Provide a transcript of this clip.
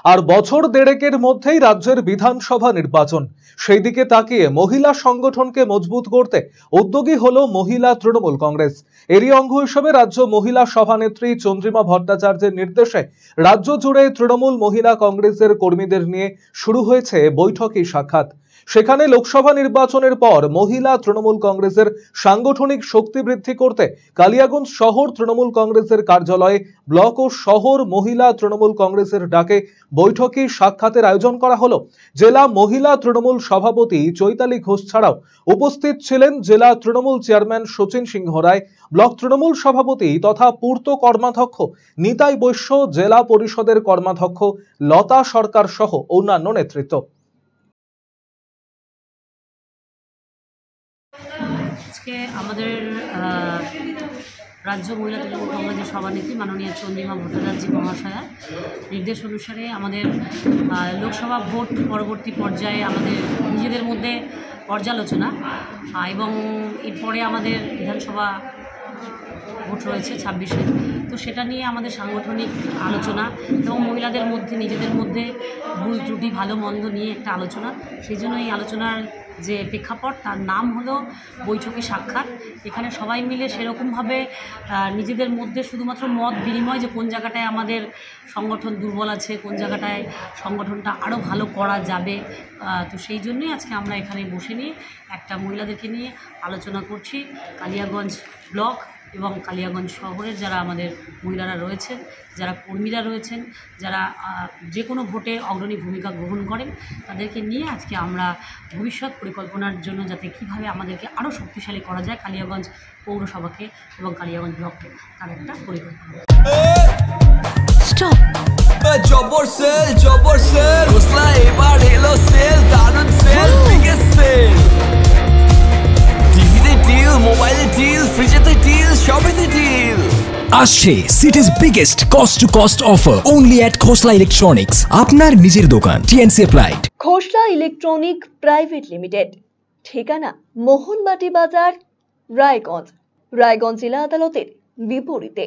আর বছর দেড়েকের মধ্যেই রাজ্যের বিধানসভা নির্বাচন, সেই দিকে তাকিয়ে মহিলা সংগঠনকে মজবুত করতে উদ্যোগী হলো মহিলা তৃণমূল কংগ্রেস। এরই অঙ্গ হিসেবে রাজ্য মহিলা সভানেত্রী চন্দ্রিমা ভট্টাচার্যের নির্দেশে রাজ্য জুড়ে তৃণমূল মহিলা কংগ্রেসের কর্মীদের নিয়ে শুরু হয়েছে বৈঠকি সাক্ষাৎ। সেখানে লোকসভা নির্বাচনের পর মহিলা তৃণমূল কংগ্রেসের সাংগঠনিক শক্তি বৃদ্ধি করতে কালিয়াগঞ্জ শহর তৃণমূল কংগ্রেসের কার্যালয়ে ব্লক ও শহর মহিলা তৃণমূল কংগ্রেসের ডাকে বৈঠকি সাক্ষাতের আয়োজন করা হলো। জেলা মহিলা তৃণমূল সভাপতি চৈতালি ঘোষ ছাড়াও উপস্থিত ছিলেন জেলা তৃণমূল চেয়ারম্যান শচীন সিংহ রায়, ব্লক তৃণমূল সভাপতি তথা পূর্ত কর্মাধ্যক্ষ নিতাই বৈশ্য, জেলা পরিষদের কর্মাধ্যক্ষ লতা সরকার সহ অন্যান্য নেতৃত্ব। আজকে আমাদের রাজ্য মহিলা তৃণমূল কংগ্রেসের সভানেত্রী মাননীয় চন্দ্রিমা ভট্টাচার্য মহাশয়া নির্দেশ অনুসারে আমাদের লোকসভা ভোট পরবর্তী পর্যায়ে আমাদের নিজেদের মধ্যে পর্যালোচনা এবং এরপরে আমাদের বিধানসভা ভোট রয়েছে 26-এ, তো সেটা নিয়ে আমাদের সাংগঠনিক আলোচনা এবং মহিলাদের মধ্যে নিজেদের মধ্যে ভুল ত্রুটি ভালো মন্দ নিয়ে একটা আলোচনা। সেই জন্য এই আলোচনার যে প্রেক্ষাপট তার নাম হলো বৈঠকি সাক্ষাৎ। এখানে সবাই মিলে সেরকমভাবে নিজেদের মধ্যে শুধুমাত্র মত বিনিময় যে কোন জায়গাটায় আমাদের সংগঠন দুর্বল আছে, কোন জায়গাটায় সংগঠনটা আরও ভালো করা যাবে, তো সেই জন্যই আজকে আমরা এখানে বসে নিয়ে একটা মহিলাদেরকে নিয়ে আলোচনা করছি। কালিয়াগঞ্জ ব্লক এবং কালিয়াগঞ্জ শহরের যারা আমাদের মহিলারা রয়েছেন, যারা কর্মীরা রয়েছেন, যারা যে কোনো ভোটে অগ্রণী ভূমিকা গ্রহণ করেন, তাদেরকে নিয়ে আজকে আমরা ভবিষ্যৎ পরিকল্পনার জন্য যাতে কিভাবে আমাদেরকে আরও শক্তিশালী করা যায় কালিয়াগঞ্জ পৌরসভাকে এবং কালিয়াগঞ্জ ব্লককে, তার একটা পরিকল্পনা। জবর সেল হোসলা এবার এলো সেল, দারুন সেল, বিগেস্ট সেল, টিভিতে ডিল, মোবাইলে ডিল, ফ্রিজেতে ডিল, সবেতে ডিল আসছে সিটিজ biggest cost to cost offer only at Khosla electronics, আপনার নিজের দোকান, টিএনসি অ্যাপ্লাইড। খোসলা ইলেকট্রনিক প্রাইভেট লিমিটেড, ঠিকানা মোহনবাটি বাজার, রায়গঞ্জ জেলা আদালতের বিপরীতে।